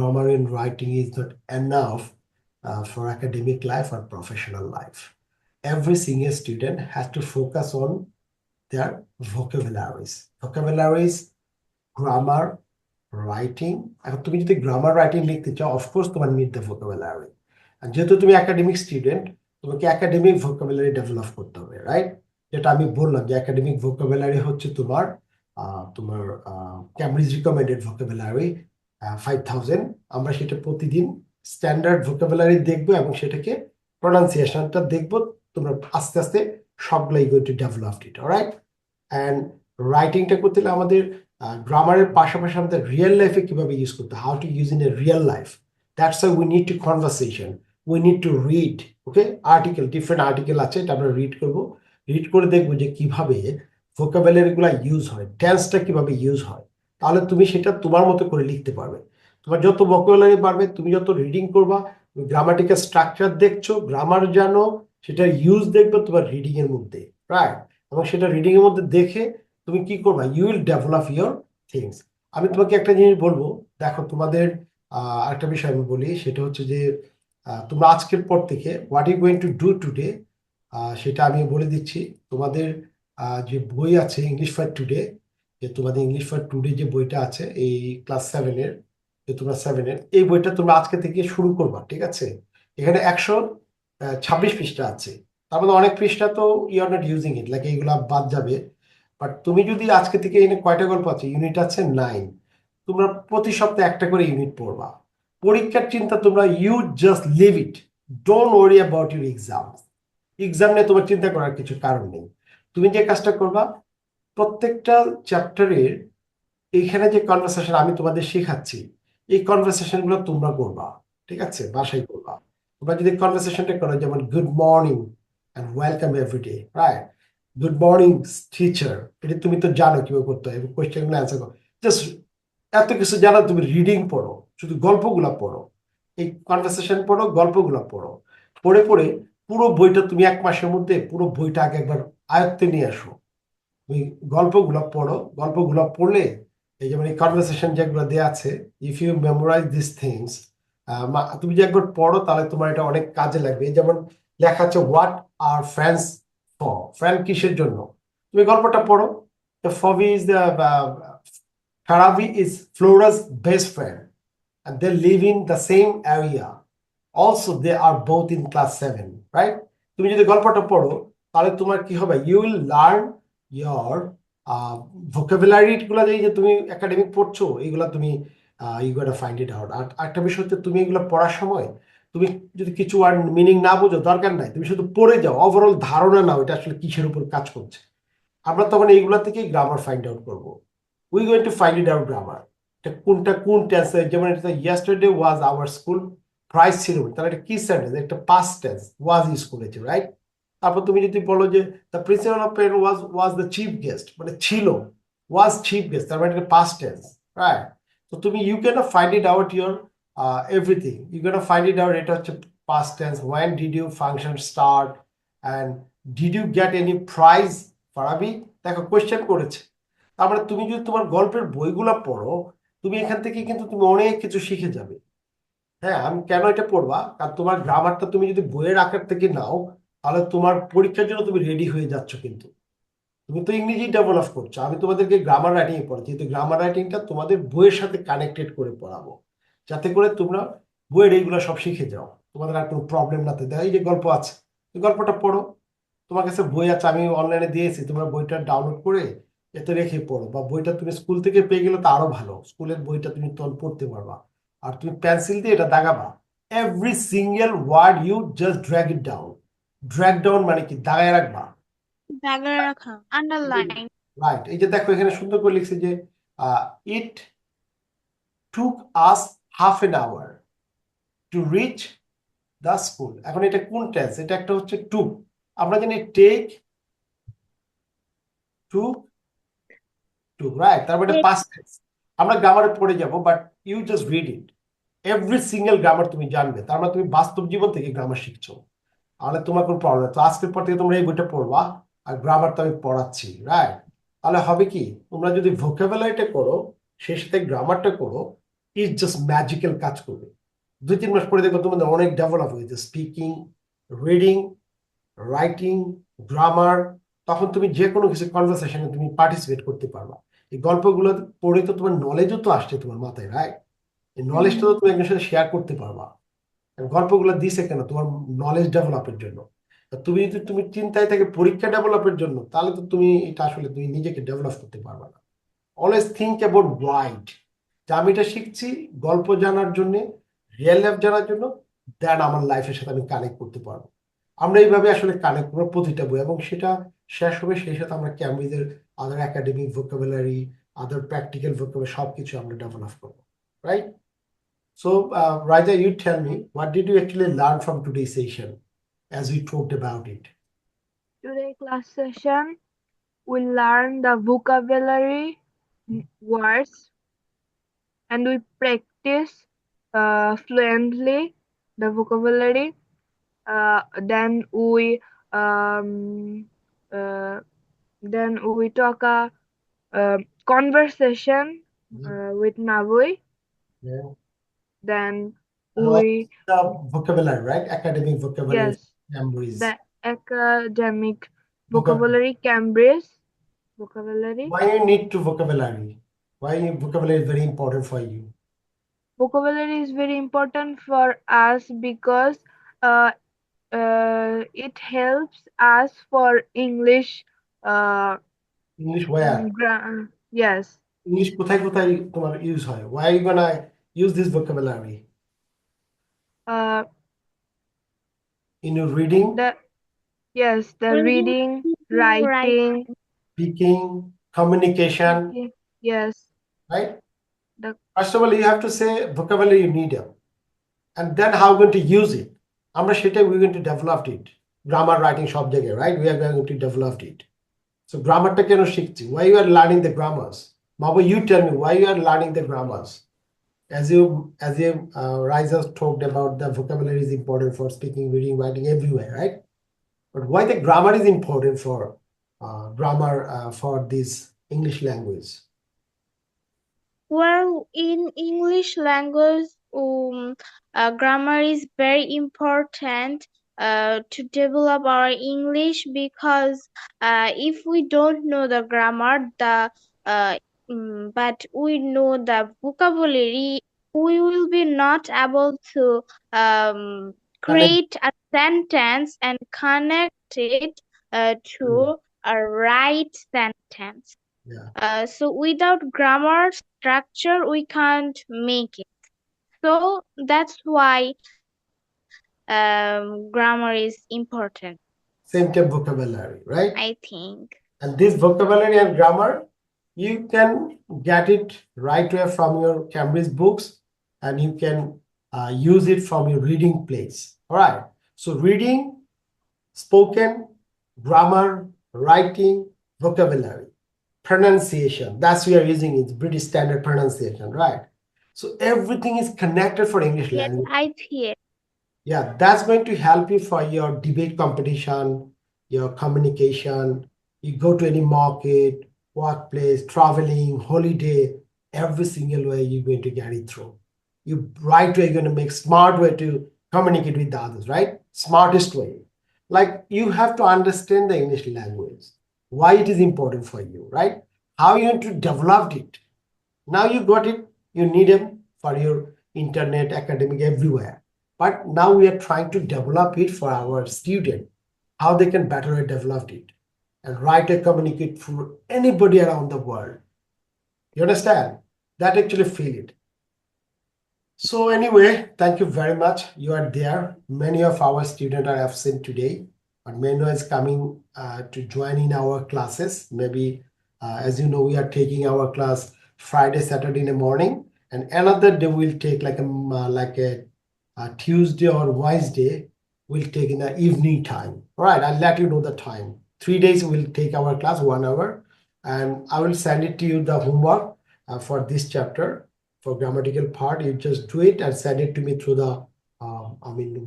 grammar in writing is not enough for academic life or professional life. Every senior student has to focus on their vocabularies. Vocabularies, grammar, writing. এখন তুমি যদি grammar writing লিখতে চাও, of course তোমার need the vocabulary. আর যেহেতু তুমি academic student, তোমাকে academic vocabulary develop করতে হবে, রাইট? যেটা আমি বললাম যে একাডেমিক ভোকাবুলারি হচ্ছে তোমার তোমার ক্যামব্রিজ রিকমেন্ডেড ভোকাবুলারি 5000। আমরা সেটা প্রতিদিন স্ট্যান্ডার্ড ভোকাবুলারি দেখবো এবং সেটাকে প্রনাউন্সিয়েশনটা দেখবো। তোমরা আস্তে আস্তে সবগুলাই going to develop it, right? And রাইটিংটা করতে হলে আমাদের গ্রামারের পাশাপাশি আমাদের রিয়েল লাইফে কিভাবে ইউজ করতে, how to use in a real life. That's why we need to conversation, we need to read. Okay, article, different article আছে, এটা আমরা রিড করবো। রিড করে দেখবো যে কিভাবে ভোকাবুলারি গুলা ইউজ হয়, টেন্সটা কিভাবে ইউজ হয়। তাহলে তুমি সেটা তোমার মতো করে লিখতে পারবে। তোমার যত ভোকাবুলারি বাড়বে, তুমি যত রিডিং করবা, গ্রামাটিক্যাল স্ট্রাকচার দেখছো, গ্রামার জানো, সেটা ইউজ দেখবে তোমার রিডিং এর মধ্যে, রাইট? এবং সেটা রিডিং এর মধ্যে দেখে তুমি কি করবা, you will develop your things. আমি তোমাকে একটা জিনিস বলবো, দেখো তোমাদের একটা বিষয় আমি বলি, সেটা হচ্ছে যে তোমরা আজকের পর থেকে what you going to do today, সেটা আমি বলে দিচ্ছি। তোমাদের যে বই আছে ইংলিশ ফর টুডে, যে তোমাদের ইংলিশ ফর টুডে যে বইটা আছে এই ক্লাস 7-এর, যে তোমরা 7-এর এই বইটা তোমরা আজকে থেকে শুরু করবা, ঠিক আছে? এখানে 126 পৃষ্ঠা আছে। তার মধ্যে অনেক পৃষ্ঠা তো you are not using it, like এইগুলা বাদ যাবে। বাট তুমি যদি আজকে থেকে এনে কয়টা গল্প আছে, ইউনিট আছে 9, তোমরা প্রতি সপ্তাহে একটা করে ইউনিট পড়বা। পরীক্ষার চিন্তা তোমরা you just leave it, don't worry about your exam. Exam নিয়ে তোমার চিন্তা করার কিছু কারণ নেই। তুমি যে কাজটা করবা, প্রত্যেকটা চ্যাপ্টারের এইখানে যে কনভারসেশন আমি তোমাদের শেখাচ্ছি, এই কনভারসেশন গুলো তোমরা করবা, ঠিক আছে? বাসায় করবা। তোমরা যদি কনভারসেশনটা করো, যেমন good morning and welcome everyday, right? Good morning teacher, এটা তুমি তো জানো কিভাবে করতে হয়, কোয়েশ্চেন গুলো অ্যান্সার করো। জাস্ট এত কিছু জানো, তুমি রিডিং পড়ো, শুধু গল্পগুলা পড়ো, এই কনভারসেশন পড়ো, গল্পগুলা পড়ো। পড়ে পড়ে পুরো বইটা তুমি 1 মাসের মধ্যে পুরো বইটা আগে একবার আয়ত্তে নিয়ে আসো। তুমি গল্পগুলো পড়ো, গল্পগুলো পড়লে এই যেমন এই কনভারসেশন যেগুলো দেওয়া আছে, if you memorize this things, তুমি যে একবার পড়ো তাহলে তোমার এটা অনেক কাজে লাগবে। যেমন লেখা আছে what are friends for, friend কিসের জন্য, তুমি গল্পটা পড়ো। Phoebe is the Farabi is Flora's best friend and they live in the same area. Also, they are both in class 7, right? তুমি যদি গল্পটা পড়ো তাহলে তোমার কি হবে, you will learn your vocabulary গুলা, যে তুমি একাডেমিক পড়ছো এইগুলা তুমি ইউ গোটা ফাইন্ড ইট আউট। আর একটা বিষয় হচ্ছে, তুমি এগুলো পড়ার সময় তুমি যদি কিছু ওয়ার্ড মিনিং না বুঝো, দরকার নাই, তুমি শুধু পড়ে যাও, ওভারঅল ধারণা নাও এটা আসলে কিসের উপর কাজ করছে। আমরা তখন এইগুলা থেকে গ্রামার ফাইন্ড আউট করবো। We going to find it out grammar, এটা কোনটা কোন টেন্স। যেমন এটা yesterday was our school price ছিল, তাহলে এটা কি সেন্টেন্স, একটা পাস্ট টেন্স, ওয়াজ ইউজ করেছে, রাইট? তারপর তুমি যদি বলো যে the principal of pen was was the chief guest, মানে ছিল, ওয়াজ চিফ গেস্ট, তার মানে এটা পাস্ট টেন্স, রাইট? তো তুমি you can find it out your everything, you can find it out এটা হচ্ছে past tense. When did you function start and did you get any prize? Farabi দেখো কোয়েশ্চেন করেছে। তারপরে তুমি যদি তোমার গল্পের বইগুলো পড়ো, তুমি এখান থেকে কিন্তু তুমি অনেক কিছু শিখে যাবে। হ্যাঁ, আমি কেন এটা পড়বা, কারণ তোমার গ্রামারটা তুমি যদি বইয়ের আকার থেকে নাও, তাহলে তোমার পরীক্ষার জন্য তুমি রেডি হয়ে যাচ্ছ। কিন্তু তুমি তো ইংরেজি ডেভেলপ করছো, আমি তোমাদেরকে গ্রামার রাইটিং পড়াচ্ছি, কিন্তু গ্রামার রাইটিংটা তোমাদের বইয়ের সাথে কানেক্টেড করে পড়াবো, যাতে করে তোমরা বইয়ের এইগুলো সব শিখে যাও, তোমাদের আর কোনো প্রবলেম না থাকে। এই যে গল্প আছে, এই গল্পটা পড়ো। তোমার কাছে বই আছে, আমি অনলাইনে দিয়েছি, তোমরা বইটা ডাউনলোড করে এতে রেখে পড়ো, বা বইটা তুমি স্কুল থেকে পেয়ে গেলে তো আরো ভালো, স্কুলের বইটা তুমি তখন পড়তে পারবা। আর তুমি পেন্সিল দিয়ে এটা দাগাবা, every single word you just drag it down. Drag down মানে কি, দাগায় রাখবা। দাগের রাখা, আন্ডারলাইন। রাইট, এই যে দেখো এখানে সুন্দর করে লিখছে যে it took us half an hour to reach the school. এখন এটা কোন টেন্স, এটা একটা হচ্ছে টুক, আমরা জানি টেক, টুক, টুক, রাইট? তারপর এটা পাস্ট টেন্স। আমরা গ্রামারে পড়ে যাব, but you just read it, every single grammar তুমি জানবে, তার মানে তুমি বাস্তব জীবন থেকে গ্রামার শিখছো। তাহলে তোমার কোনো প্রবলেম, তো আজকের পর থেকে তোমরা এই বইটা পড়বা, আর গ্রামার তো আমি পড়াচ্ছি, রাইট? তাহলে হবে কি, তোমরা যদি ভোকাবুলারিটা করো, সেই সাথে গ্রামারটা করো, ইট জাস্ট ম্যাজিক্যাল কাজ করবে। 2-3 মাস পরে দেখবো তোমাদের অনেক ডেভেলপ হয়েছে, স্পিকিং, রিডিং, রাইটিং, গ্রামার। তখন তুমি যে কোনো কিছু কনভারসেশনে তুমি পার্টিসিপেট করতে পারবা। এই গল্পগুলো পড়ে তো তোমার নলেজও তো আসছে তোমার মাথায়, রাইট? এই নলেজটা তো তুমি একজনের সাথে শেয়ার করতে পারবা। আর গল্পগুলো দিছে কেন? তোমার নলেজ ডেভেলপের জন্য। আর তুমি চিন্তায় থাকে পরীক্ষা ডেভেলপের জন্য, তাহলে তো তুমি এটা আসলে তুমি নিজেকে ডেভেলপ করতে পারবা না। অলওয়েজ থিঙ্ক অ্যাবাউট ওয়াইড, যে আমি এটা শিখছি গল্প জানার জন্য, রিয়েল লাইফ জানার জন্য, দেন আমার লাইফের সাথে আমি কানেক্ট করতে পারবো। আমরা এইভাবে আসলে কানেক্ট করবো প্রতিটা বই, এবং সেটা শেষ হবে সেই সাথে আমরা ক্যামব্রিজের আদার একাডেমিক ভোকাবুলারি, আদার প্র্যাকটিক্যাল ভোকাবুলারি সবকিছু আমরা ডেভেলপ করবো, right? So, Raja, you tell me, what did you actually learn from today's session as we talked about it? Today class session, we learn the vocabulary words and we practice fluently the vocabulary. Then we talk a conversation with Navui. Yeah. Then And also we the vocabulary, right? Academic vocabulary, yes memories. the academic vocabulary Cambridge vocabulary. Why you need to vocabulary? Why vocabulary is very important for you? Vocabulary is very important for us because it helps us for English. English where? Yes. English কোথায় কোথায় তোমার use হয়? Why are you gonna use this vocabulary? In your reading, Yes, the reading, writing, speaking, communication, yes. right? First of all, you have to say vocabulary you need, and then how going to use it. আমরা সেটাই we're going to develop it. Grammar, writing সব জায়গায়, right? We are going to develop it. So গ্রামারটা কেন শিখছি? Why you are learning the grammars? Mabo, you tell me why you are learning the grammars. As you Riza talked about, the vocabulary is important for speaking, reading, writing everywhere, right? But why the grammar is important for for this English language? Well, in English language, grammar is very important to develop our English, because if we don't know the grammar, but we know the vocabulary, we will be not able to create a sentence and connect it to a right sentence. Yeah. So without grammar structure, we can't make it. So that's why grammar is important, Same type vocabulary, right? I think. And this vocabulary and grammar, you can get it right away from your Cambridge books, and you can use it from your reading place. All right. So reading, spoken, grammar, writing, vocabulary, pronunciation. That's we are using it, British Standard Pronunciation, right? So everything is connected for English Yes, language. I hear. Yeah, that's going to help you for your debate competition, your communication. You go to any market, workplace, traveling, holiday, every single way you're going to get it through. You right way, you're going to make smart way to communicate with the others, right? Smartest way. Like you have to understand the English language, why it is important for you, right? How you want to develop it. Now you got it, you need them for your internet, academic, everywhere. But now we are trying to develop it for our student, how they can better develop it and write and communicate for anybody around the world. You understand? That actually feel it. So anyway, thank you very much. You are there. Many of our students are absent today, but Mano is coming to join in our classes. Maybe, as you know, we are taking our class Friday, Saturday in the morning, and another day we'll take like a Tuesday or Wednesday, we'll take in the evening time. All right, I'll let you know the time. 3 days we'll take our class 1 hour, and I will send it to you the homework for this chapter. For grammatical part, you just do it and send it to me through the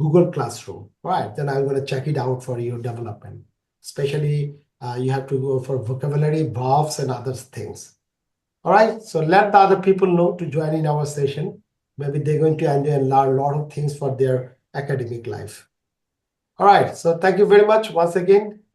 Google Classroom. Right, then I'm going to check it out for your development. Especially you have to go for vocabulary, verbs, and other things. All right, so let the other people know to join in our session. Maybe they're going to enjoy and learn a lot of things for their academic life. All right, so thank you very much once again.